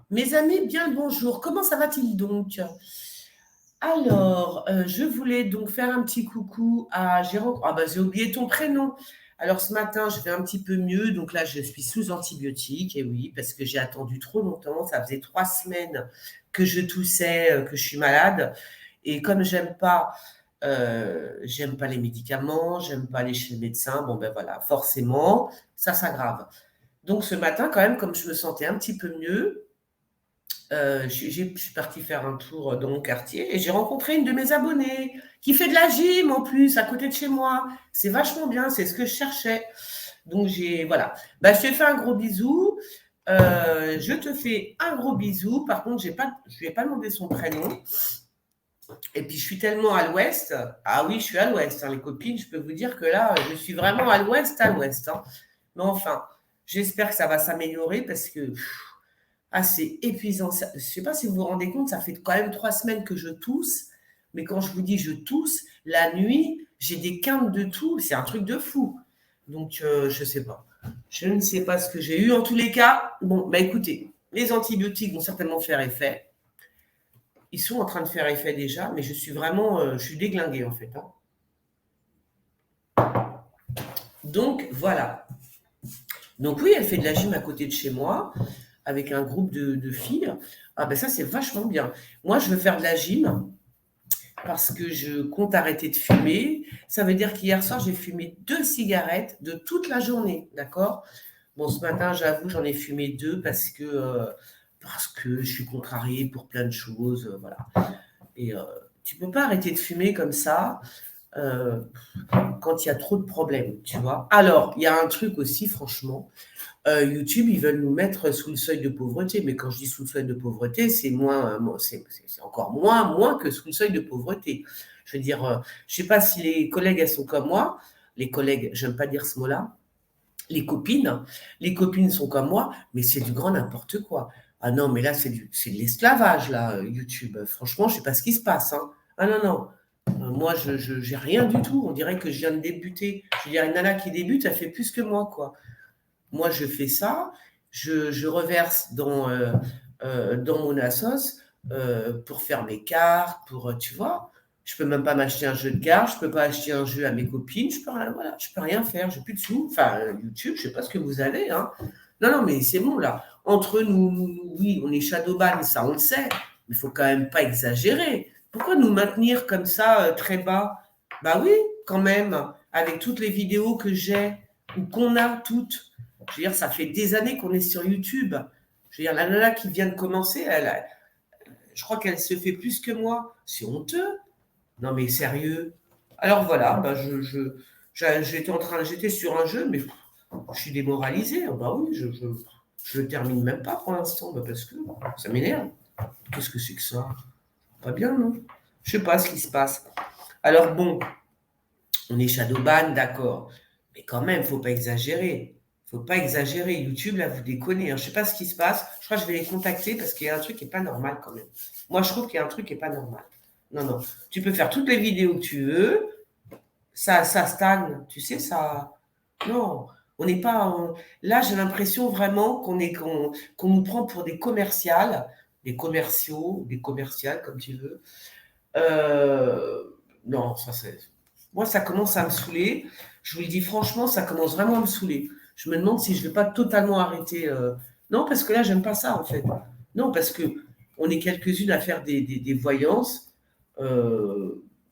Mes amis, bien le bonjour. Comment ça va-t-il donc? Alors, je voulais donc faire un petit coucou à Jérôme. Ah bah, j'ai oublié ton prénom. Alors ce matin, je vais un petit peu mieux. Donc là, je suis sous antibiotiques. Et oui, parce que j'ai attendu trop longtemps. Ça faisait 3 semaines que je toussais, que je suis malade. Et comme j'aime pas les médicaments, j'aime pas aller chez le médecin. Bon ben voilà, forcément, ça s'aggrave. Donc ce matin, quand même, comme je me sentais un petit peu mieux, je suis partie faire un tour dans mon quartier et j'ai rencontré une de mes abonnées qui fait de la gym en plus à côté de chez moi. C'est vachement bien, c'est ce que je cherchais. Donc voilà. Bah, je te fais un gros bisou. Je te fais un gros bisou. Par contre, je lui ai pas demandé son prénom. Et puis, je suis tellement à l'ouest. Ah oui, je suis à l'ouest, hein, les copines. Je peux vous dire que là, je suis vraiment à l'ouest, à l'ouest, hein. Mais enfin, j'espère que ça va s'améliorer parce que c'est épuisant. Je ne sais pas si vous vous rendez compte, ça fait quand même 3 semaines que je tousse. Mais quand je vous dis je tousse, la nuit, j'ai des quintes de toux. C'est un truc de fou. Donc, je ne sais pas. Je ne sais pas ce que j'ai eu. En tous les cas, bon, bah écoutez, les antibiotiques vont certainement faire effet. Ils sont en train de faire effet déjà, mais je suis vraiment, je suis déglinguée en fait, hein. Donc, voilà. Donc oui, elle fait de la gym à côté de chez moi, avec un groupe de filles. Ah ben ça, c'est vachement bien. Moi, je veux faire de la gym parce que je compte arrêter de fumer. Ça veut dire qu'hier soir, j'ai fumé 2 cigarettes de toute la journée, d'accord? Bon, ce matin, j'avoue, j'en ai fumé 2 parce que je suis contrariée pour plein de choses, voilà. Et tu peux pas arrêter de fumer comme ça euh, quand il y a trop de problèmes, tu vois. Alors, il y a un truc aussi, franchement, YouTube, ils veulent nous mettre sous le seuil de pauvreté. Mais quand je dis sous le seuil de pauvreté, c'est c'est encore moins que sous le seuil de pauvreté. Je veux dire, je ne sais pas si les collègues, elles sont comme moi. Les collègues, j'aime pas dire ce mot-là. Les copines sont comme moi, mais c'est du grand n'importe quoi. Ah non, mais là, c'est de l'esclavage, là, YouTube. Franchement, je sais pas ce qui se passe, hein. Ah non, non. Moi, j'ai rien du tout. On dirait que je viens de débuter. Je veux dire, une nana qui débute, elle fait plus que moi, quoi. Moi, je fais ça, je reverse dans mon Asos pour faire mes cartes, tu vois. Je peux même pas m'acheter un jeu de cartes, je peux pas acheter un jeu à mes copines, je peux rien, voilà, je peux rien faire, j'ai plus de sous. Enfin, YouTube, je sais pas ce que vous avez, hein. Non, non, mais c'est bon là. Entre nous, oui, on est shadowban, ça on le sait, mais il faut quand même pas exagérer. Pourquoi nous maintenir comme ça très bas? Bah oui, quand même, avec toutes les vidéos que j'ai ou qu'on a toutes. Je veux dire, ça fait des années qu'on est sur YouTube. Je veux dire, la nana qui vient de commencer, je crois qu'elle se fait plus que moi. C'est honteux. Non, mais sérieux. Alors voilà, bah j'étais sur un jeu, mais je suis démoralisée. Ah bah oui, je le termine même pas pour l'instant, bah parce que ça m'énerve. Qu'est-ce que c'est que ça? Pas bien, non? Je sais pas ce qui se passe. Alors bon, on est shadowban, d'accord. Mais quand même, faut pas exagérer. Faut pas exagérer. YouTube, là, vous déconnez, hein. Je sais pas ce qui se passe. Je crois que je vais les contacter parce qu'il y a un truc qui est pas normal quand même. Moi, je trouve qu'il y a un truc qui est pas normal. Non, non. Tu peux faire toutes les vidéos que tu veux. Ça stagne. Tu sais, ça. Non. On n'est pas. Là, j'ai l'impression vraiment qu'on nous prend pour des commerciales, des commerciaux, des commerciales, comme tu veux. Euh, non, moi, ça commence à me saouler. Je vous le dis franchement, ça commence vraiment à me saouler. Je me demande si je ne vais pas totalement arrêter. Non, parce que là, j'aime pas ça, en fait. Non, parce que on est quelques-unes à faire des voyances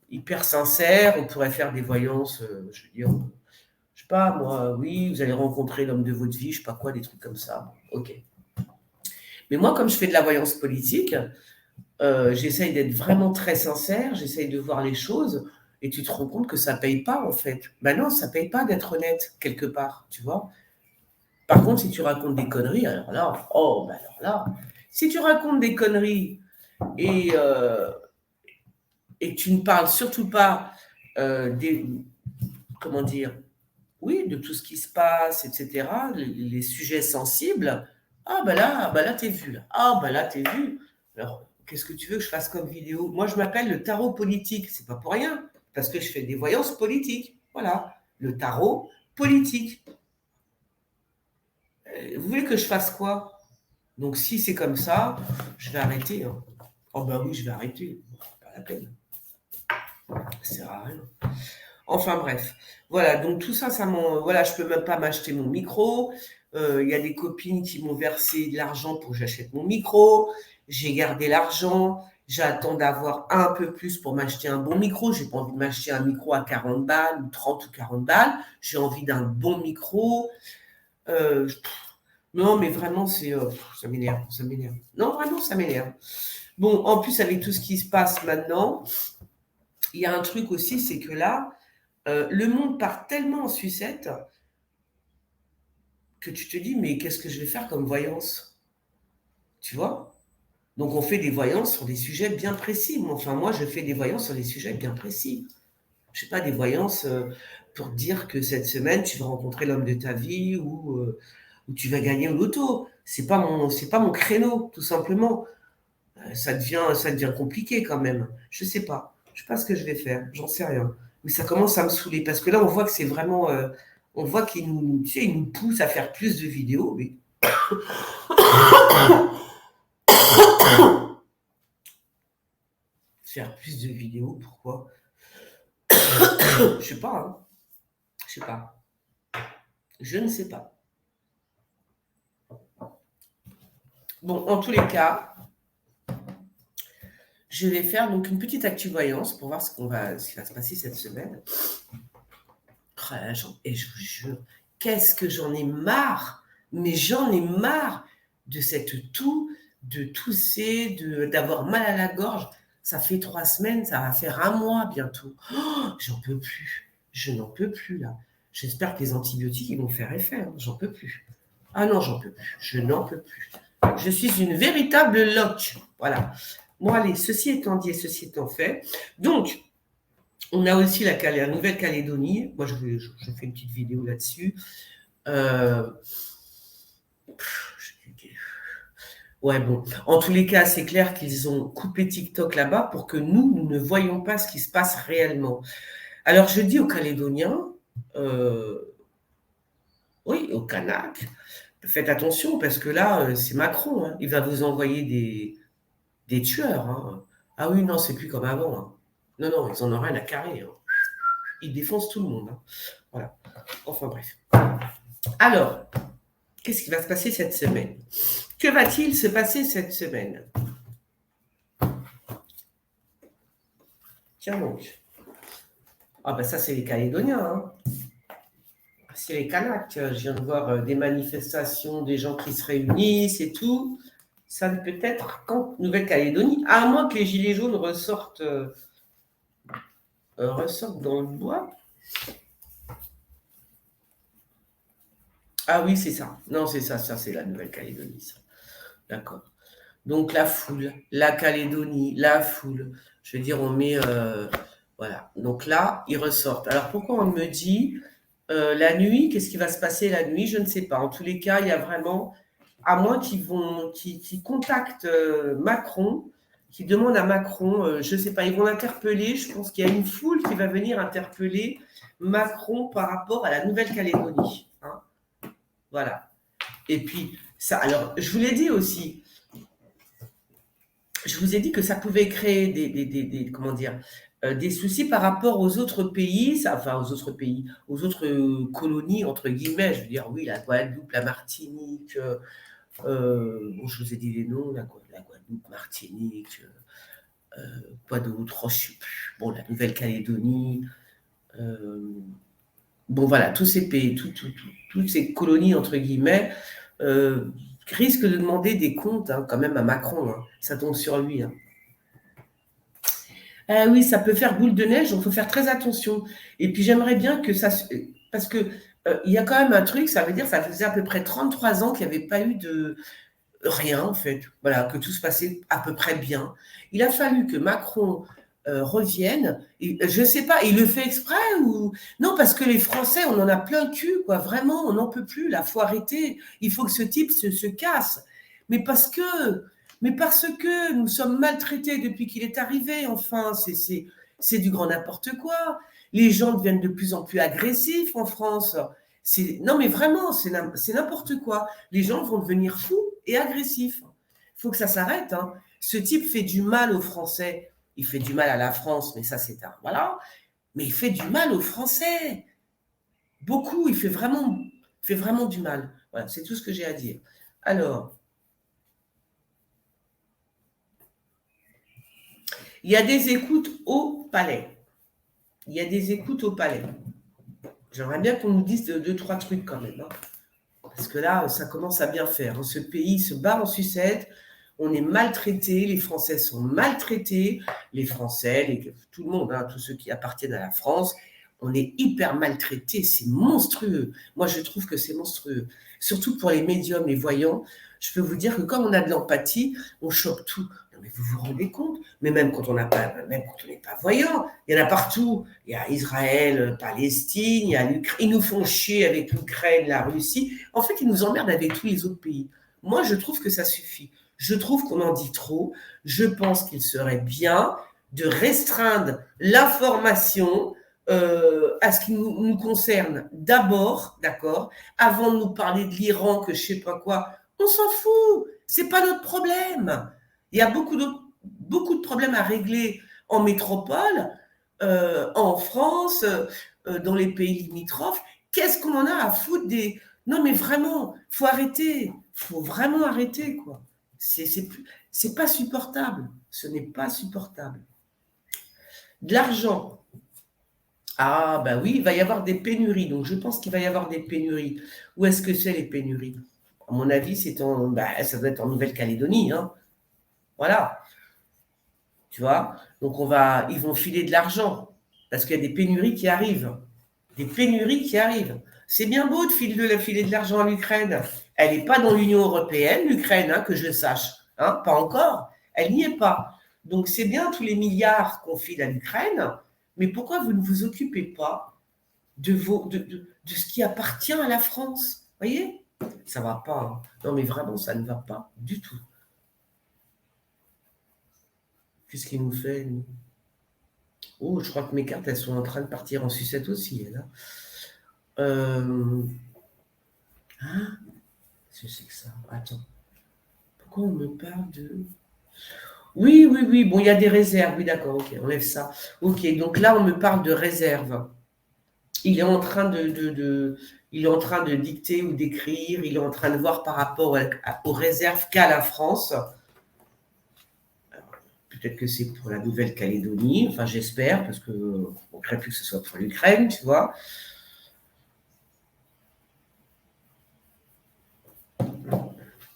hyper sincères. On pourrait faire des voyances, je veux dire, je sais pas, moi, oui, vous allez rencontrer l'homme de votre vie, je sais pas quoi, des trucs comme ça. Ok. Mais moi, comme je fais de la voyance politique, j'essaye d'être vraiment très sincère, j'essaye de voir les choses, et tu te rends compte que ça paye pas en fait. Ben non, ça paye pas d'être honnête quelque part, tu vois. Par contre, si tu racontes des conneries, alors là, oh, ben alors là, si tu racontes des conneries et, euh, et que tu ne parles surtout pas des, comment dire, oui, de tout ce qui se passe, etc., les sujets sensibles, bah là, t'es vu. Là. Ah, bah là, t'es vu. Alors, qu'est-ce que tu veux que je fasse comme vidéo? Moi, je m'appelle le tarot politique. C'est pas pour rien, parce que je fais des voyances politiques. Voilà, le tarot politique. Vous voulez que je fasse quoi? Donc, si c'est comme ça, je vais arrêter. Hein. Oh, ben oui, je vais arrêter. Pas la peine. Ça sert à rien. Enfin, bref. Voilà, donc tout ça, voilà, je peux même pas m'acheter mon micro. Il y a des copines qui m'ont versé de l'argent pour que j'achète mon micro. J'ai gardé l'argent. J'attends d'avoir un peu plus pour m'acheter un bon micro. J'ai pas envie de m'acheter un micro à 40 balles ou 30 ou 40 balles. J'ai envie d'un bon micro. Euh, non, mais vraiment, ça m'énerve, ça m'énerve. Non, vraiment, ça m'énerve. Bon, en plus, avec tout ce qui se passe maintenant, il y a un truc aussi, c'est que là, le monde part tellement en sucette que tu te dis, mais qu'est-ce que je vais faire comme voyance? Tu vois? Donc, on fait des voyances sur des sujets bien précis. Enfin, moi, je fais des voyances sur des sujets bien précis. Je ne sais pas, des voyances pour dire que cette semaine, tu vas rencontrer l'homme de ta vie ou tu vas gagner au loto. C'est pas mon créneau, tout simplement. Ça devient compliqué quand même. Je sais pas. Je sais pas ce que je vais faire. J'en sais rien. Mais ça commence à me saouler parce que là, on voit que c'est vraiment. On voit qu'il nous, tu sais, il nous pousse à faire plus de vidéos. Mais faire plus de vidéos, pourquoi? Je sais pas. Hein. Je sais pas. Je ne sais pas. Bon, en tous les cas, je vais faire donc une petite actu-voyance pour voir ce qui va se passer cette semaine. Et je vous jure, qu'est-ce que j'en ai marre, mais j'en ai marre de cette toux, de tousser, d'avoir mal à la gorge. Ça fait 3 semaines, ça va faire 1 mois bientôt. Oh, j'en peux plus. Je n'en peux plus là. J'espère que les antibiotiques ils vont faire effet. Hein. J'en peux plus. Ah non, j'en peux plus. Je n'en peux plus. Je suis une véritable loque. Voilà. Bon, allez, ceci étant dit et ceci étant fait. Donc, on a aussi la Nouvelle-Calédonie. Moi, je fais une petite vidéo là-dessus. Ouais, bon. En tous les cas, c'est clair qu'ils ont coupé TikTok là-bas pour que nous ne voyions pas ce qui se passe réellement. Alors, je dis aux Calédoniens, oui, aux Kanaks, faites attention parce que là, c'est Macron. Hein. Il va vous envoyer des tueurs. Hein. Ah oui, non, c'est plus comme avant. Hein. Non, non, ils en ont rien à carrer. Hein. Ils défoncent tout le monde. Hein. Voilà. Enfin, bref. Alors, qu'est-ce qui va se passer cette semaine? Que va-t-il se passer cette semaine? Tiens donc. Ah ben ça, c'est les Calédoniens. Hein. C'est les Kanaks. Je viens de voir des manifestations, des gens qui se réunissent et tout. Ça ne peut être qu'en Nouvelle-Calédonie, à moins que les gilets jaunes ressortent dans le bois. Ah oui, c'est ça. Non, c'est ça. Ça, c'est la Nouvelle-Calédonie, ça. D'accord. Donc, la foule, la Calédonie, la foule. Je veux dire, on met... voilà. Donc là, ils ressortent. Alors, pourquoi on me dit la nuit, qu'est-ce qui va se passer la nuit? Je ne sais pas. En tous les cas, il y a vraiment... À moins qu'ils contactent Macron, qui demandent à Macron, je ne sais pas, ils vont l'interpeller. Je pense qu'il y a une foule qui va venir interpeller Macron par rapport à la Nouvelle-Calédonie. Hein. Voilà. Et puis, ça, alors, je vous l'ai dit aussi, je vous ai dit que ça pouvait créer comment dire, des soucis par rapport aux autres pays, enfin aux autres pays, aux autres colonies, entre guillemets. Je veux dire, oui, la Guadeloupe, la Martinique, bon, je vous ai dit les noms, la Guadeloupe, Martinique, quoi d'autre, oh, je sais plus. Bon, la Nouvelle-Calédonie, bon, voilà, tous ces pays, toutes ces colonies, entre guillemets, risquent de demander des comptes hein, quand même à Macron. Hein. Ça tombe sur lui. Hein. Oui, ça peut faire boule de neige, donc il faut faire très attention. Et puis j'aimerais bien que ça... Parce que il y a quand même un truc, ça veut dire ça faisait à peu près 33 ans qu'il n'y avait pas eu de rien, en fait. Voilà, que tout se passait à peu près bien. Il a fallu que Macron revienne. Et, je ne sais pas, il le fait exprès ou... Non, parce que les Français, on en a plein le cul, quoi. Vraiment, on n'en peut plus, là. Il faut arrêter. Il faut que ce type se casse. Mais parce que nous sommes maltraités depuis qu'il est arrivé. Enfin, c'est du grand n'importe quoi. Les gens deviennent de plus en plus agressifs en France. Non, mais vraiment, c'est n'importe quoi. Les gens vont devenir fous. et agressif. Il faut que ça s'arrête. Hein. Ce type fait du mal aux Français. Il fait du mal à la France, mais ça, c'est un... Voilà. Mais il fait du mal aux Français. Beaucoup. Il fait vraiment du mal. Voilà, c'est tout ce que j'ai à dire. Alors, il y a des écoutes au palais. Il y a des écoutes au palais. J'aimerais bien qu'on nous dise deux, trois trucs quand même. Hein. Parce que là, ça commence à bien faire. Hein. Ce pays se bat en sucette. On est maltraités. Les Français sont maltraités. Les Français, tout le monde, hein, tous ceux qui appartiennent à la France, on est hyper maltraités. C'est monstrueux. Moi, je trouve que c'est monstrueux. Surtout pour les médiums, les voyants. Je peux vous dire que comme on a de l'empathie, on chope tout. Non, mais vous vous rendez compte? Mais même quand on n'est pas voyant, il y en a partout. Il y a Israël, Palestine, il y a l'Ukraine. Ils nous font chier avec l'Ukraine, la Russie. En fait, ils nous emmerdent avec tous les autres pays. Moi, je trouve que ça suffit. Je trouve qu'on en dit trop. Je pense qu'il serait bien de restreindre l'information à ce qui nous concerne d'abord, d'accord, avant de nous parler de l'Iran, que je sais pas quoi. On s'en fout. C'est pas notre problème. Il y a beaucoup de problèmes à régler en métropole, en France, dans les pays limitrophes. Qu'est-ce qu'on en a à foutre des... Non, mais vraiment, faut arrêter. Faut vraiment arrêter, quoi. C'est pas supportable. Ce n'est pas supportable. De l'argent. Ah, ben oui, il va y avoir des pénuries. Donc, je pense qu'il va y avoir des pénuries. Où est-ce que c'est, les pénuries? À mon avis, ça doit être en Nouvelle-Calédonie. Hein. Voilà. Tu vois? Donc, ils vont filer de l'argent. Parce qu'il y a des pénuries qui arrivent. Des pénuries qui arrivent. C'est bien beau de filer de l'argent à l'Ukraine. Elle n'est pas dans l'Union européenne, l'Ukraine, hein, que je sache. Hein, pas encore. Elle n'y est pas. Donc, c'est bien tous les milliards qu'on file à l'Ukraine, mais pourquoi vous ne vous occupez pas de ce qui appartient à la France? Vous voyez? Ça ne va pas. Hein. Non, mais vraiment, ça ne va pas du tout. Qu'est-ce qu'il nous fait, nous? Oh, je crois que mes cartes, elles sont en train de partir en sucette aussi. Là. Hein? Je sais que ça. Attends. Pourquoi on me parle de... Oui. Bon, il y a des réserves. Oui, d'accord. Ok, on lève ça. Ok, donc là, on me parle de réserve. Il est en train il est en train de dicter ou d'écrire. Il est en train de voir par rapport aux réserves qu'a la France. Peut-être que c'est pour la Nouvelle-Calédonie. Enfin, j'espère, parce qu'on ne crée plus que ce soit pour l'Ukraine, tu vois.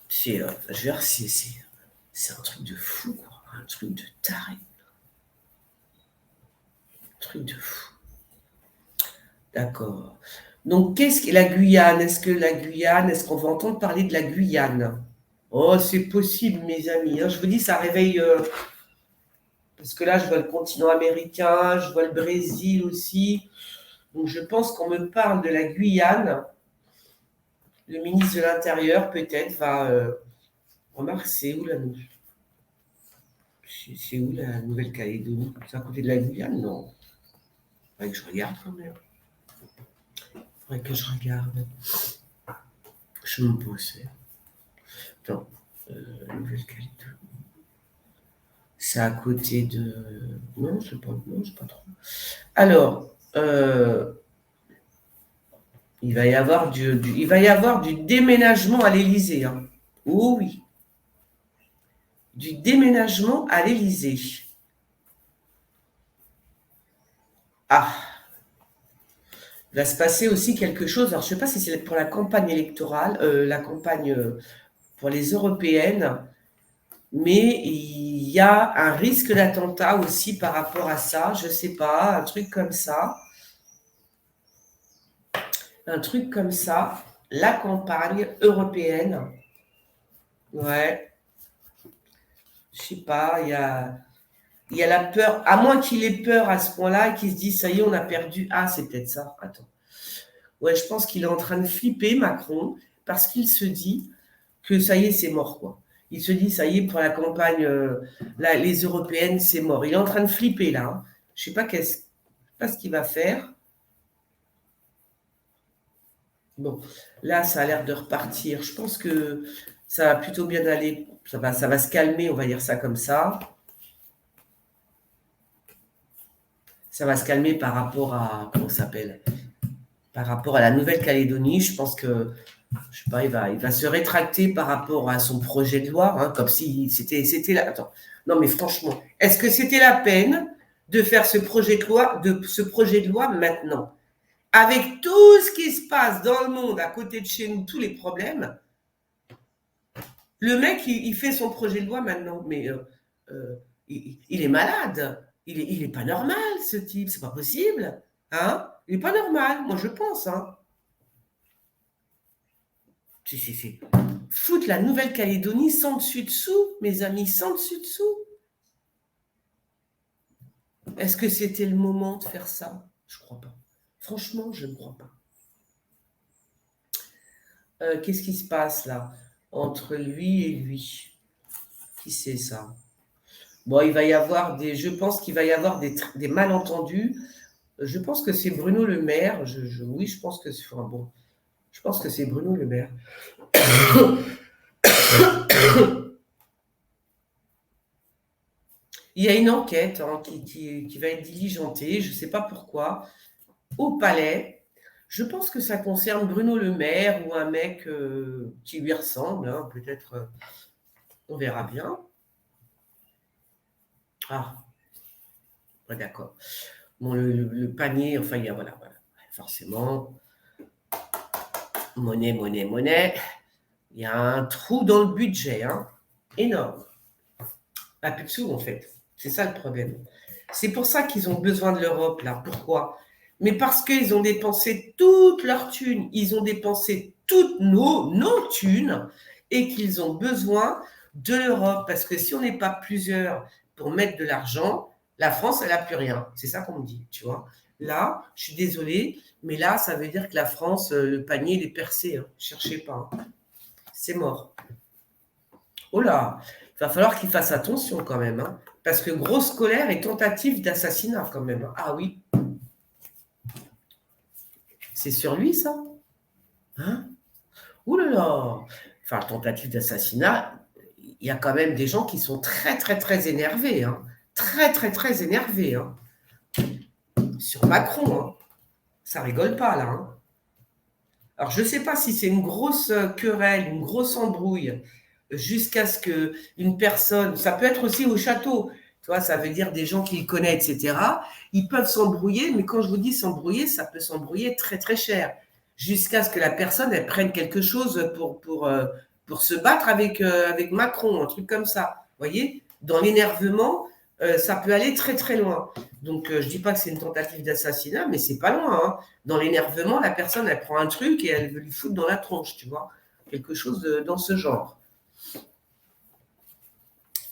C'est un truc de fou, quoi. Un truc de taré. Un truc de fou. D'accord. Donc, qu'est-ce que la Guyane? Est-ce qu'on va entendre parler de la Guyane? Oh, c'est possible, mes amis. Hein. Je vous dis, ça réveille... parce que là, je vois le continent américain, je vois le Brésil aussi. Donc, je pense qu'on me parle de la Guyane. Le ministre de l'Intérieur, peut-être, va... remarque, c'est où la Nouvelle-Calédonie? C'est à côté de la Guyane? Non. Il faudrait que je regarde quand même. Je me pose. Attends. Nouvelle-Calédonie. C'est à côté de... Non, je sais pas trop. Alors, il va y avoir du déménagement à l'Élysée. Hein. Oh oui. Du déménagement à l'Élysée. Ah. Il va se passer aussi quelque chose. Alors, je ne sais pas si c'est pour la campagne électorale, la campagne pour les européennes, mais il y a un risque d'attentat aussi par rapport à ça. Je ne sais pas, un truc comme ça. Un truc comme ça. La campagne européenne. Ouais. Je sais pas, il y a la peur, à moins qu'il ait peur à ce point-là et qu'il se dise, ça y est, on a perdu. Ah, c'est peut-être ça. Attends. Ouais, je pense qu'il est en train de flipper, Macron, parce qu'il se dit que ça y est, c'est mort, quoi. Il se dit, ça y est, pour la campagne, les européennes, c'est mort. Il est en train de flipper, là. Hein. Je ne sais pas ce qu'il va faire. Bon, là, ça a l'air de repartir. Je pense que Ça va plutôt bien aller. Ça va se calmer, on va dire ça comme ça. Ça va se calmer par rapport à, comment ça s'appelle, par rapport à la Nouvelle-Calédonie. Je pense que, je sais pas, il va se rétracter par rapport à son projet de loi, hein, comme si c'était là. Attends, non mais franchement, est-ce que c'était la peine de faire ce projet de loi maintenant, avec tout ce qui se passe dans le monde à côté de chez nous, tous les problèmes? Le mec, il fait son projet de loi maintenant, mais il est malade. Il est pas normal, ce type. C'est pas possible. Hein? Il est pas normal, moi je pense. Hein. C'est foutre la Nouvelle-Calédonie sans dessus-dessous, mes amis, sans dessus-dessous. Est-ce que c'était le moment de faire ça? Je crois pas. Franchement, je ne crois pas. Qu'est-ce qui se passe là entre lui et lui? Qui c'est ça? Bon, il va y avoir je pense qu'il va y avoir des malentendus. Je pense que c'est Bruno Le Maire. Oui, je pense que c'est bon. Je pense que c'est Bruno Le Maire. Il y a une enquête hein, qui va être diligentée, je ne sais pas pourquoi, au Palais. Je pense que ça concerne Bruno Le Maire ou un mec qui lui ressemble. Hein, peut-être, on verra bien. Ah, ouais, d'accord. Bon, le panier, enfin, il y a, voilà, forcément. Monnaie, monnaie, monnaie. Il y a un trou dans le budget, hein, énorme. Pas plus de sous, en fait. C'est ça le problème. C'est pour ça qu'ils ont besoin de l'Europe, là. Pourquoi? Mais parce qu'ils ont dépensé toute leur thune, ils ont dépensé toutes nos thunes, et qu'ils ont besoin de l'Europe. Parce que si on n'est pas plusieurs pour mettre de l'argent, la France, elle n'a plus rien. C'est ça qu'on me dit, tu vois. Là, je suis désolée, mais là, ça veut dire que la France, le panier, il est percé. Hein. Cherchez pas. Hein. C'est mort. Oh là, il va falloir qu'il fasse attention quand même. Hein, parce que grosse colère et tentative d'assassinat quand même. Ah oui. C'est sur lui, ça? Hein? Ouh là là! Enfin, tentative d'assassinat, il y a quand même des gens qui sont très, très, très énervés. Hein. Très, très, très énervés. Hein. Sur Macron, hein. Ça rigole pas, là. Hein. Alors, je ne sais pas si c'est une grosse querelle, une grosse embrouille, jusqu'à ce qu'une personne, ça peut être aussi au château, tu vois, ça veut dire des gens qui le connaissent, etc. Ils peuvent s'embrouiller, mais quand je vous dis s'embrouiller, ça peut s'embrouiller très très cher, jusqu'à ce que la personne, elle prenne quelque chose pour se battre avec Macron, un truc comme ça. Vous voyez, dans l'énervement, ça peut aller très très loin. Donc, je ne dis pas que c'est une tentative d'assassinat, mais c'est pas loin. Hein. Dans l'énervement, la personne, elle prend un truc et elle veut lui foutre dans la tronche, tu vois. Quelque chose dans ce genre.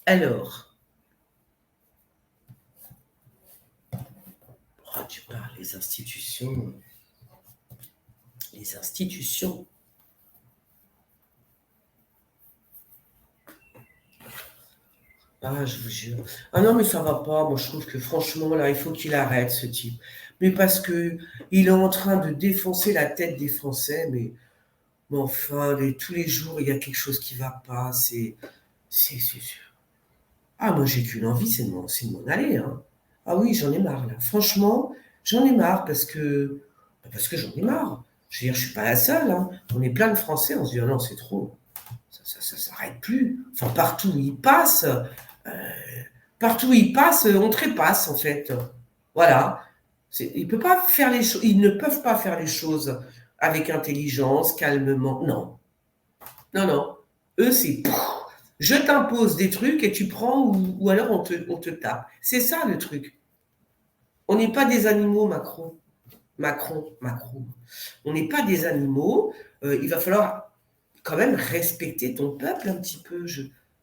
Alors, oh, tu parles, les institutions. Les institutions. Ah, je vous jure. Ah non, mais ça va pas. Moi, je trouve que franchement, là, il faut qu'il arrête, ce type. Mais parce que il est en train de défoncer la tête des Français, mais enfin, tous les jours, il y a quelque chose qui va pas. C'est sûr. Ah, moi, j'ai qu'une envie, c'est de m'en aller. Hein. Ah oui, j'en ai marre, là. Franchement, j'en ai marre parce que j'en ai marre. Je veux dire, je suis pas la seule. Hein. On est plein de Français, on se dit, ah non, c'est trop. Ça s'arrête plus. Enfin, partout où ils passent, on trépasse, en fait. Voilà. Ils ne peuvent pas faire les choses avec intelligence, calmement. Non. Non, non. Eux, c'est je t'impose des trucs et tu prends ou alors on te tape. C'est ça le truc. On n'est pas des animaux, Macron. Macron. On n'est pas des animaux. Il va falloir quand même respecter ton peuple un petit peu.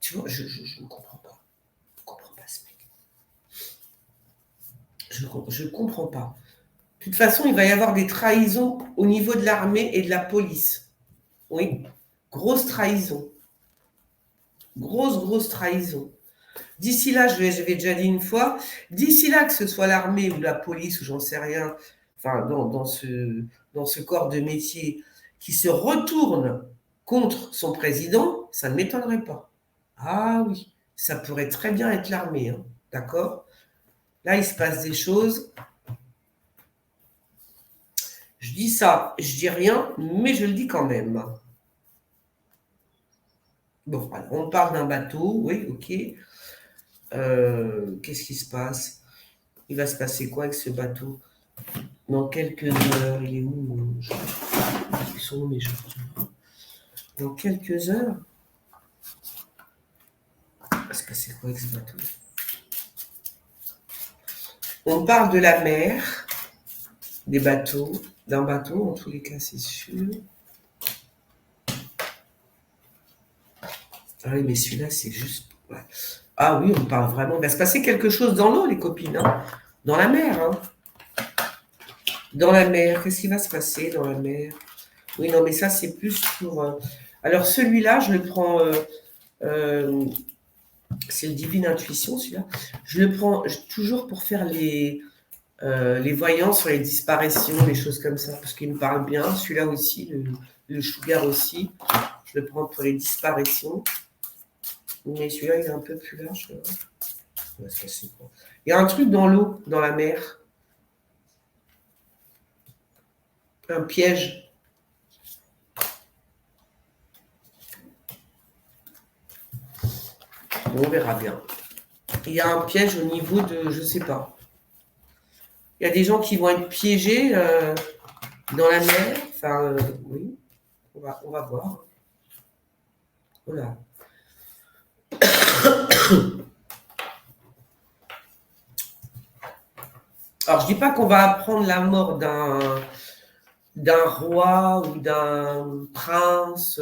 Tu vois, je ne comprends pas. Je ne comprends pas ce mec. Je ne comprends pas. De toute façon, il va y avoir des trahisons au niveau de l'armée et de la police. Oui, grosse trahison. Grosse trahison. D'ici là, j'avais déjà dit une fois, d'ici là, que ce soit l'armée ou la police ou j'en sais rien, enfin, dans ce corps de métier qui se retourne contre son président, ça ne m'étonnerait pas. Ah oui, ça pourrait très bien être l'armée, hein, d'accord? Là, il se passe des choses. Je dis ça, je dis rien, mais je le dis quand même. Bon, alors, on parle d'un bateau, oui, ok. Qu'est-ce qui se passe? Il va se passer quoi avec ce bateau? Dans quelques heures, il est où? Ils sont où mes gens? Dans quelques heures, il va se passer quoi avec ce bateau? On parle de la mer, des bateaux, d'un bateau, en tous les cas, c'est sûr. Ah oui, mais celui-là, c'est juste. Ouais. Ah oui, on parle vraiment. Il va se passer quelque chose dans l'eau, les copines, hein. Dans la mer, hein. Dans la mer, qu'est-ce qui va se passer dans la mer? Oui, non, mais ça, c'est plus pour. Alors, celui-là, je le prends. C'est le Divine Intuition, celui-là. Je le prends toujours pour faire les voyants sur les disparitions, les choses comme ça, parce qu'il me parle bien. Celui-là aussi, le Sugar aussi. Je le prends pour les disparitions. Mais celui-là, il est un peu plus large. Il va se casser, quoi. Il y a un truc dans l'eau, dans la mer. Un piège. Bon, on verra bien. Il y a un piège au niveau de, je sais pas. Il y a des gens qui vont être piégés dans la mer. Enfin, oui, on va voir. Voilà. Alors, je dis pas qu'on va apprendre la mort d'un roi ou d'un prince,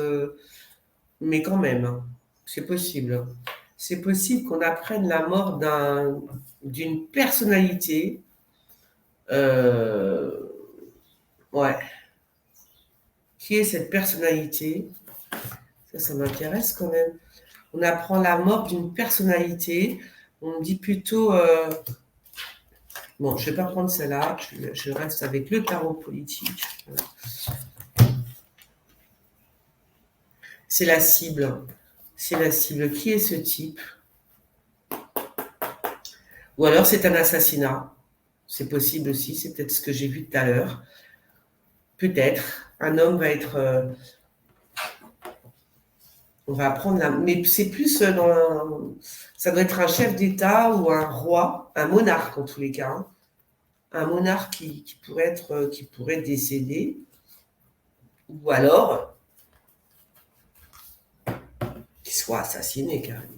mais quand même, hein, c'est possible. C'est possible qu'on apprenne la mort d'une personnalité. Ouais. Qui est cette personnalité? Ça m'intéresse quand même. On apprend la mort d'une personnalité. On dit plutôt. Bon, je ne vais pas prendre celle-là. Je reste avec le tarot politique. Voilà. C'est la cible. C'est la cible. Qui est ce type? Ou alors c'est un assassinat. C'est possible aussi. C'est peut-être ce que j'ai vu tout à l'heure. Peut-être. Un homme va être. On va apprendre la. Mais c'est plus dans. Ça doit être un chef d'État ou un roi, un monarque en tous les cas. Hein. Un monarque qui pourrait décéder. Ou alors qu'il soit assassiné carrément.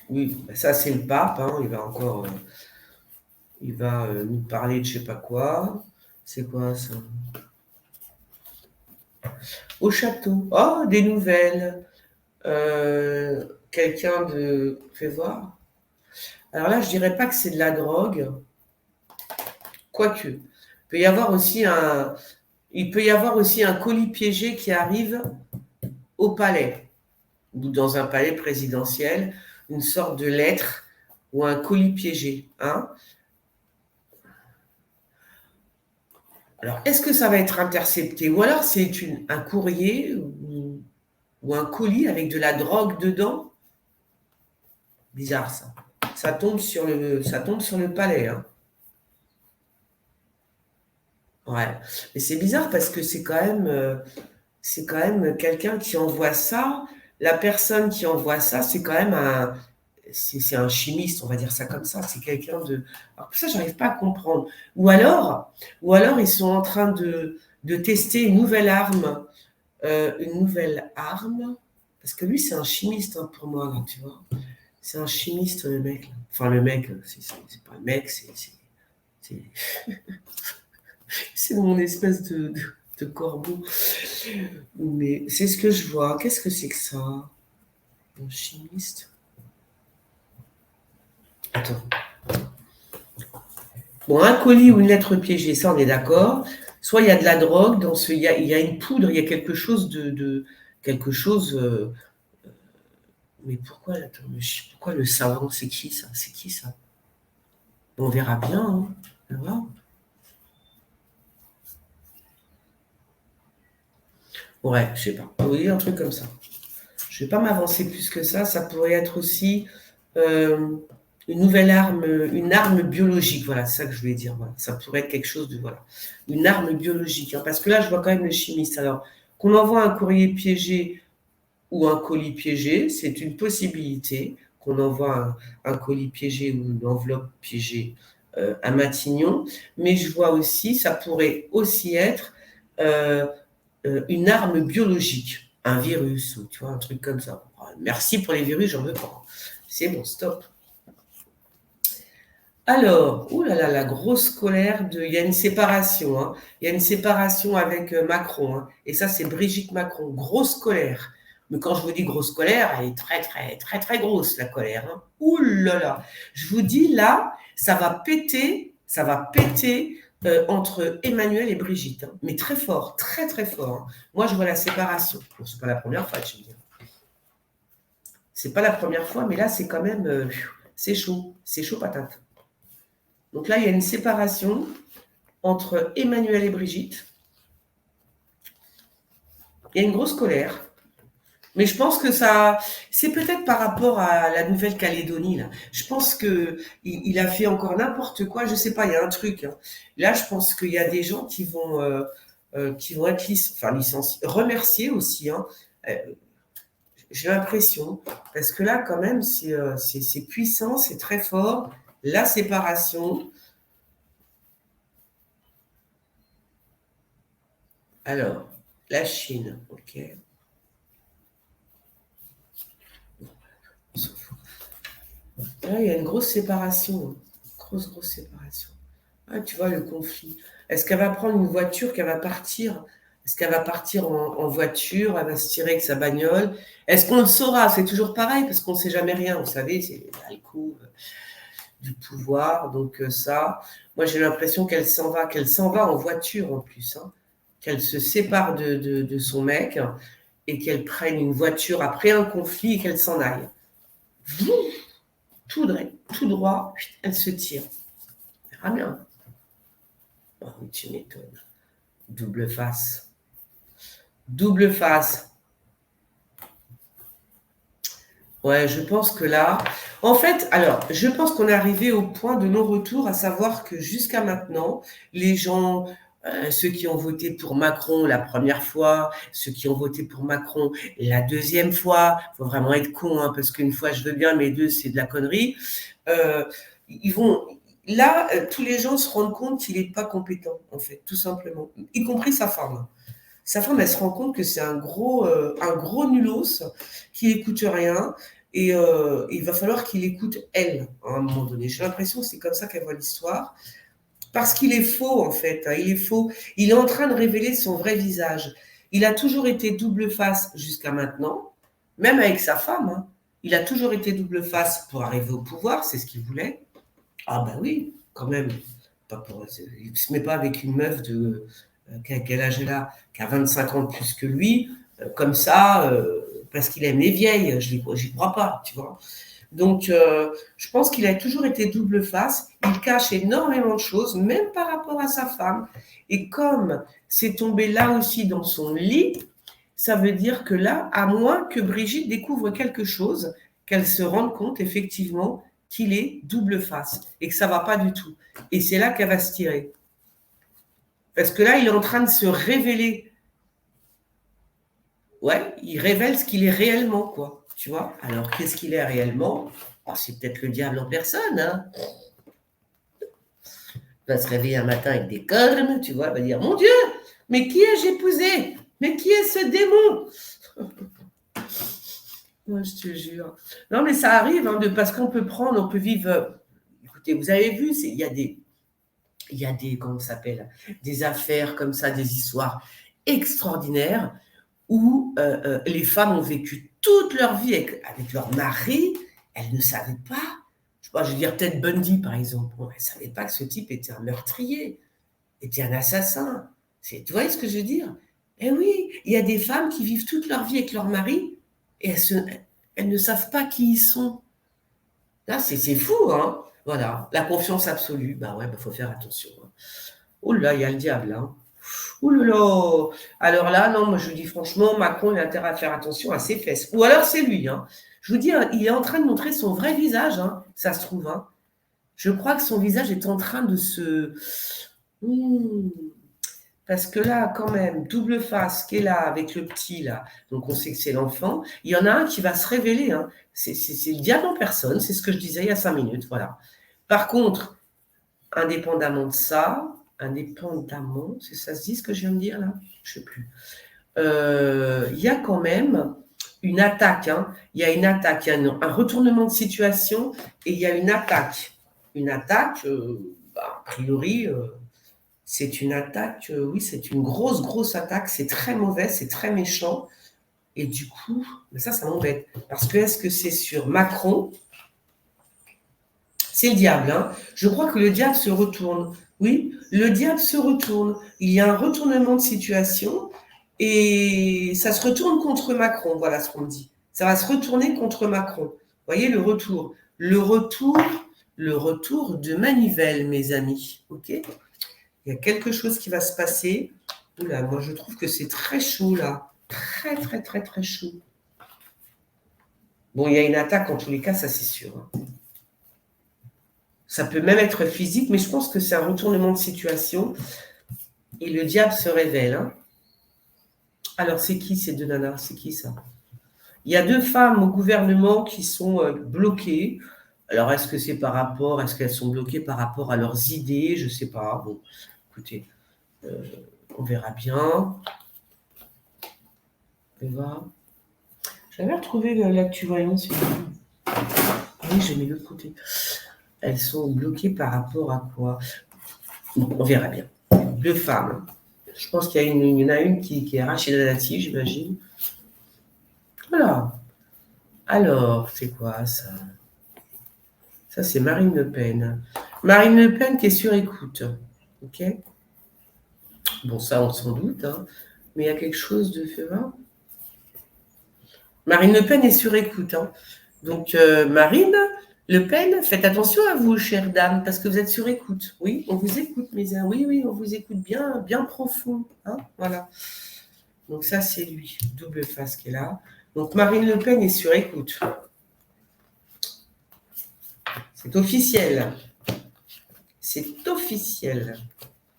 Oui, ça c'est le pape, hein, il va encore, il va nous parler de je sais pas quoi. C'est quoi ça? Au château. Oh, des nouvelles. Quelqu'un de. Fais voir. Alors là, je dirais pas que c'est de la drogue, quoique. Il peut y avoir aussi un colis piégé qui arrive au palais ou dans un palais présidentiel, une sorte de lettre ou un colis piégé. Hein. Alors, est-ce que ça va être intercepté ou alors c'est un courrier ou un colis avec de la drogue dedans? Bizarre ça. Ça tombe sur le palais. Hein. Ouais. Mais c'est bizarre parce que c'est quand même quelqu'un qui envoie ça. La personne qui envoie ça, c'est quand même c'est un chimiste, on va dire ça comme ça. C'est quelqu'un de. Alors ça, j'arrive pas à comprendre. Ou alors ils sont en train de tester une nouvelle arme, parce que lui, c'est un chimiste hein, pour moi, là, tu vois. C'est un chimiste, le mec. Là. Enfin, le mec, c'est pas un mec, c'est c'est mon espèce de corbeau. Mais c'est ce que je vois. Qu'est-ce que c'est que ça? Un chimiste? Attends. Bon, un colis ou une lettre piégée, ça on est d'accord. Soit il y a de la drogue, il y a une poudre, il y a quelque chose quelque chose. Mais pourquoi, attends, pourquoi le savant, c'est qui ça? C'est qui ça? On verra bien. Hein. On verra. Ouais, je sais pas. Oui, un truc comme ça. Je ne vais pas m'avancer plus que ça. Ça pourrait être aussi euh, une nouvelle arme, une arme biologique. Voilà, c'est ça que je voulais dire. Voilà. Ça pourrait être quelque chose de. Voilà. Une arme biologique. Hein, parce que là, je vois quand même le chimiste. Alors, qu'on envoie un courrier piégé ou un colis piégé, c'est une possibilité. Qu'on envoie un colis piégé ou une enveloppe piégée à Matignon. Mais je vois aussi, ça pourrait aussi être. euh, une arme biologique, un virus, ou tu vois, un truc comme ça. Merci pour les virus, j'en veux pas. C'est bon, stop. Alors, oh là là, la grosse colère de. Il y a une séparation. Hein. Il y a une séparation avec Macron. Hein. Et ça, c'est Brigitte Macron. Grosse colère. Mais quand je vous dis grosse colère, elle est très, très, très, très grosse, la colère. Hein. Ouh là là. Je vous dis, là, ça va péter entre Emmanuel et Brigitte. Hein. Mais très fort, très, très fort. Hein. Moi, je vois la séparation. Bon, c'est pas la première fois, je veux dire. C'est pas la première fois, mais là, c'est quand même. C'est chaud. C'est chaud patate. Donc là, il y a une séparation entre Emmanuel et Brigitte. Il y a une grosse colère. Mais je pense que ça, c'est peut-être par rapport à la Nouvelle-Calédonie. Là. Je pense qu'il a fait encore n'importe quoi. Je ne sais pas, il y a un truc. Hein. Là, je pense qu'il y a des gens qui vont être licenciés, remerciés aussi. Hein. Euh, j'ai l'impression. Parce que là, quand même, c'est puissant, c'est très fort. La séparation. Alors, la Chine, ok. Là, il y a une grosse séparation. Hein. Grosse, grosse séparation. Ah, tu vois, le conflit. Est-ce qu'elle va prendre une voiture, qu'elle va partir? Est-ce qu'elle va partir en voiture? Elle va se tirer avec sa bagnole? Est-ce qu'on le saura? C'est toujours pareil, parce qu'on ne sait jamais rien. Vous savez, c'est le coup du pouvoir. Donc ça, moi j'ai l'impression qu'elle s'en va en voiture en plus. Hein. Qu'elle se sépare de son mec et qu'elle prenne une voiture après un conflit et qu'elle s'en aille. Tout droit, elle se tire. On verra bien. Oh, tu m'étonnes. Double face. Double face. Ouais, je pense que là. En fait, alors, je pense qu'on est arrivé au point de non-retour, à savoir que jusqu'à maintenant, les gens, ceux qui ont voté pour Macron la première fois, ceux qui ont voté pour Macron la deuxième fois, il faut vraiment être con, hein, parce qu'une fois je veux bien, mais deux, c'est de la connerie. Euh, ils vont. Là, tous les gens se rendent compte qu'il n'est pas compétent, en fait, tout simplement, y compris sa femme. Sa femme, elle se rend compte que c'est un gros nulos qui écoute rien et il va falloir qu'il écoute elle à un moment donné. J'ai l'impression que c'est comme ça qu'elle voit l'histoire. Parce qu'il est faux, en fait. Hein, il est faux. Il est en train de révéler son vrai visage. Il a toujours été double face jusqu'à maintenant, même avec sa femme. Hein. Il a toujours été double face pour arriver au pouvoir, c'est ce qu'il voulait. Ah ben oui, quand même. Il ne se met pas avec une meuf de quel âge elle a, qui a 25 ans de plus que lui, comme ça, parce qu'il aime les vieilles. J'y crois pas, tu vois. Donc, je pense qu'il a toujours été double face. Il cache énormément de choses, même par rapport à sa femme. Et comme c'est tombé là aussi dans son lit, ça veut dire que là, à moins que Brigitte découvre quelque chose, qu'elle se rende compte effectivement qu'il est double face et que ça va pas du tout. Et c'est là qu'elle va se tirer. Parce que là, il est en train de se révéler. Ouais, il révèle ce qu'il est réellement, quoi. Tu vois. Alors, qu'est-ce qu'il est réellement? Oh, c'est peut-être le diable en personne. Hein. Il va se réveiller un matin avec des cornes, tu vois. Il va dire, mon Dieu, mais qui ai-je épousé? Mais qui est ce démon? Moi, je te jure. Non, mais ça arrive, hein, parce qu'on peut prendre, on peut vivre. Écoutez, vous avez vu, il y a des, comment ça s'appelle, des affaires comme ça, des histoires extraordinaires où les femmes ont vécu toute leur vie avec leur mari, elles ne savaient pas. Je veux dire, Ted Bundy, par exemple, bon, elles ne savaient pas que ce type était un meurtrier, était un assassin. Tu vois ce que je veux dire? Eh oui, il y a des femmes qui vivent toute leur vie avec leur mari et elles ne savent pas qui ils sont. Là, c'est fou, hein? Voilà, la confiance absolue, bah ouais, faut faire attention. Hein. Oh là, il y a le diable, hein. Ouh là là. Alors là, non, moi je vous dis franchement, Macron, il a intérêt à faire attention à ses fesses. Ou alors c'est lui, hein. Je vous dis, hein, il est en train de montrer son vrai visage, hein, ça se trouve. Hein. Je crois que son visage est en train de se... Mmh. Parce que là, quand même, double face qui est là avec le petit, là, donc on sait que c'est l'enfant, il y en a un qui va se révéler. Hein. C'est le diable en personne, c'est ce que je disais il y a 5 minutes, voilà. Par contre, indépendamment de ça, indépendamment, c'est ça se dit ce que je viens de dire là? Je ne sais plus. Il y a quand même une attaque. Hein. Il y a une attaque, il y a un retournement de situation et il y a une attaque. Une attaque, a priori, c'est une attaque, oui, c'est une grosse, grosse attaque. C'est très mauvais, c'est très méchant. Et du coup, ça m'embête. Parce que est-ce que c'est sur Macron? C'est le diable. Hein. Je crois que le diable se retourne. Oui, le diable se retourne. Il y a un retournement de situation et ça se retourne contre Macron. Voilà ce qu'on me dit. Ça va se retourner contre Macron. Vous voyez le retour. Le retour de manivelle, mes amis. OK? Il y a quelque chose qui va se passer. Oula, moi, je trouve que c'est très chaud, là. Très, très, très, très chaud. Bon, il y a une attaque, en tous les cas, ça, c'est sûr. Hein. Ça peut même être physique, mais je pense que c'est un retournement de situation. Et le diable se révèle. Hein. Alors, c'est qui ces deux nanas? C'est qui ça? Il y a 2 femmes au gouvernement qui sont bloquées. Alors, est-ce que c'est par rapport, est-ce qu'elles sont bloquées par rapport à leurs idées? Je ne sais pas. Bon, écoutez, on verra bien. On va voir. J'avais retrouvé l'actu voyance. Oui, j'ai mis de l'autre côté. Elles sont bloquées par rapport à quoi? Bon, on verra bien. 2 femmes. Je pense qu'il y en a une qui est Rachida Dati, j'imagine. Voilà. Alors, c'est quoi ça? Ça, c'est Marine Le Pen. Marine Le Pen qui est sur écoute. OK? Bon, ça, on s'en doute. Hein. Mais il y a quelque chose de fait voir. Marine Le Pen est sur écoute. Hein. Donc, Marine Le Pen, faites attention à vous, chère dame, parce que vous êtes sur écoute. Oui, on vous écoute, mes amis. Oui, oui, on vous écoute bien, bien profond. Hein. Voilà. Donc, ça, c'est lui. Double face qui est là. Donc, Marine Le Pen est sur écoute. C'est officiel. C'est officiel.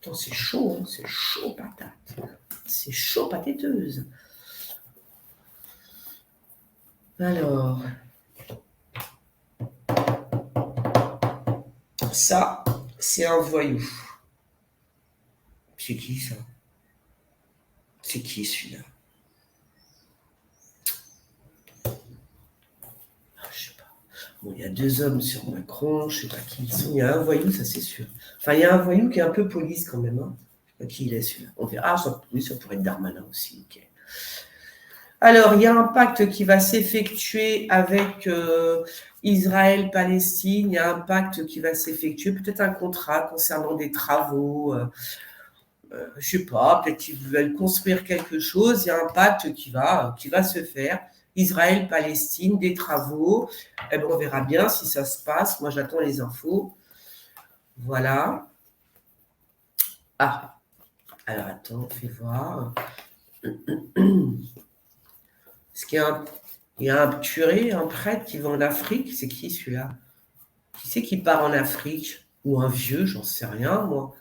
Attends, c'est chaud, hein, c'est chaud patate. C'est chaud patateuse. Alors, ça, c'est un voyou. C'est qui ça? C'est qui celui-là? Je sais pas. Bon, il y a 2 hommes sur Macron, je sais pas qui ils sont. Il y a un voyou, ça c'est sûr. Enfin, il y a un voyou qui est un peu police quand même. Hein. Je sais pas qui il est celui-là. On verra. Ah, oui, ça pourrait être Darmanin aussi. Ok. Alors, il y a un pacte qui va s'effectuer avec Israël-Palestine. Il y a un pacte qui va s'effectuer, peut-être un contrat concernant des travaux. Je ne sais pas, peut-être qu'ils veulent construire quelque chose. Il y a un pacte qui va se faire. Israël-Palestine, des travaux. Eh ben, on verra bien si ça se passe. Moi, j'attends les infos. Voilà. Ah, alors attends, fais voir. Est-ce qu'il y a un curé, un prêtre qui va en Afrique? C'est qui celui-là? Qui c'est qui part en Afrique? Ou un vieux, j'en sais rien, moi.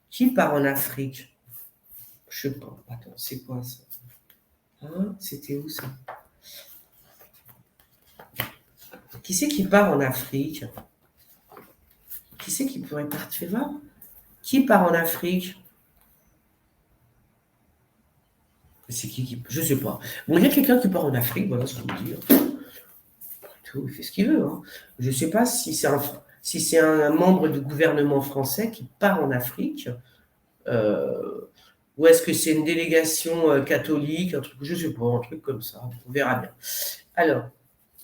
Qui part en Afrique? Je sais pas. Attends, c'est quoi ça? Hein? C'était où ça? Qui c'est qui part en Afrique? Qui c'est qui pourrait partir là? Qui part en Afrique? C'est qui? Je sais pas. Bon, il y a quelqu'un qui part en Afrique, voilà ce qu'on me dit. Il fait ce qu'il veut. Hein. Je ne sais pas si c'est un membre du gouvernement français qui part en Afrique, ou est-ce que c'est une délégation catholique, un truc, je ne sais pas, un truc comme ça. On verra bien. Alors,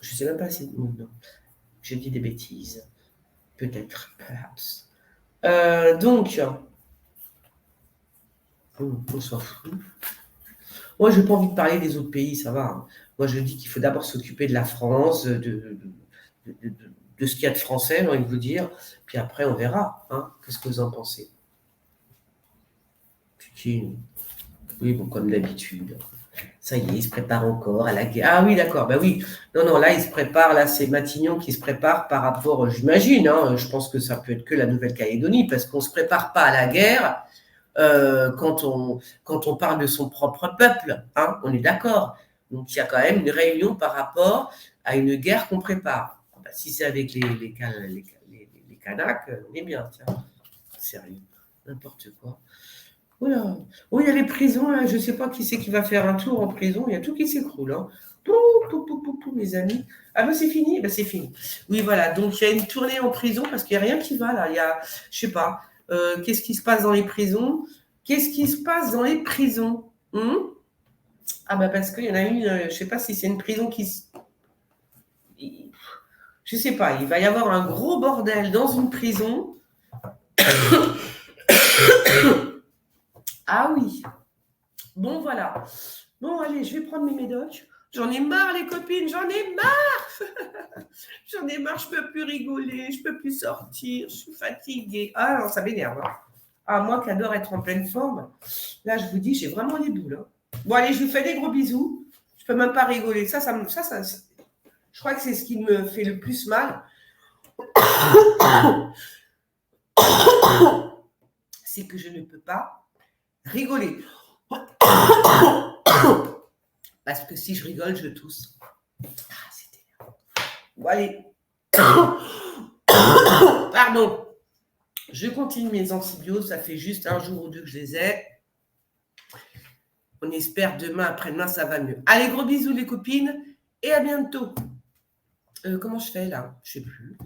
je ne sais même pas si... Non, j'ai dit des bêtises. Peut-être, perhaps. Donc, on s'en fout. Moi, je n'ai pas envie de parler des autres pays, ça va. Hein. Moi, je dis qu'il faut d'abord s'occuper de la France, de ce qu'il y a de français, j'ai envie de vous dire. Puis après, on verra. Hein. Qu'est-ce que vous en pensez? Putain. Oui, bon, comme d'habitude. Ça y est, il se prépare encore à la guerre. Ah oui, d'accord, ben oui. Non, là, il se prépare, là, c'est Matignon qui se prépare par rapport, j'imagine, hein, je pense que ça peut être que la Nouvelle-Calédonie, parce qu'on ne se prépare pas à la guerre quand on parle de son propre peuple, hein, on est d'accord. Donc, il y a quand même une réunion par rapport à une guerre qu'on prépare. Ben, si c'est avec les Kanaks, on est bien, tiens. Sérieux, n'importe quoi. Oula. Oh, il y a les prisons, là. Je ne sais pas qui c'est qui va faire un tour en prison. Il y a tout qui s'écroule. Hein. Pou, mes amis. Ah ben c'est fini, ben c'est fini. Oui, voilà. Donc il y a une tournée en prison parce qu'il n'y a rien qui va là. Il y a, je ne sais pas, qu'est-ce qui se passe dans les prisons? Qu'est-ce qui se passe dans les prisons? Ah ben parce qu'il y en a une, je ne sais pas si c'est une prison qui se... Je ne sais pas, il va y avoir un gros bordel dans une prison. Ah oui. Bon, voilà. Bon, allez, je vais prendre mes médocs. J'en ai marre, les copines, j'en ai marre. J'en ai marre, je ne peux plus rigoler, je ne peux plus sortir, je suis fatiguée. Ah non, ça m'énerve. Hein. Ah, moi qui adore être en pleine forme, là, je vous dis, j'ai vraiment les boules. Hein. Bon, allez, je vous fais des gros bisous. Je ne peux même pas rigoler. Ça, je crois que c'est ce qui me fait le plus mal. C'est que je ne peux pas rigoler. Parce que si je rigole, je tousse. Ah, c'était bien. Bon, allez. Pardon. Je continue mes antibiotiques. Ça fait juste un jour ou deux que je les ai. On espère demain, après-demain, ça va mieux. Allez, gros bisous les copines. Et à bientôt. Comment je fais là? Je ne sais plus.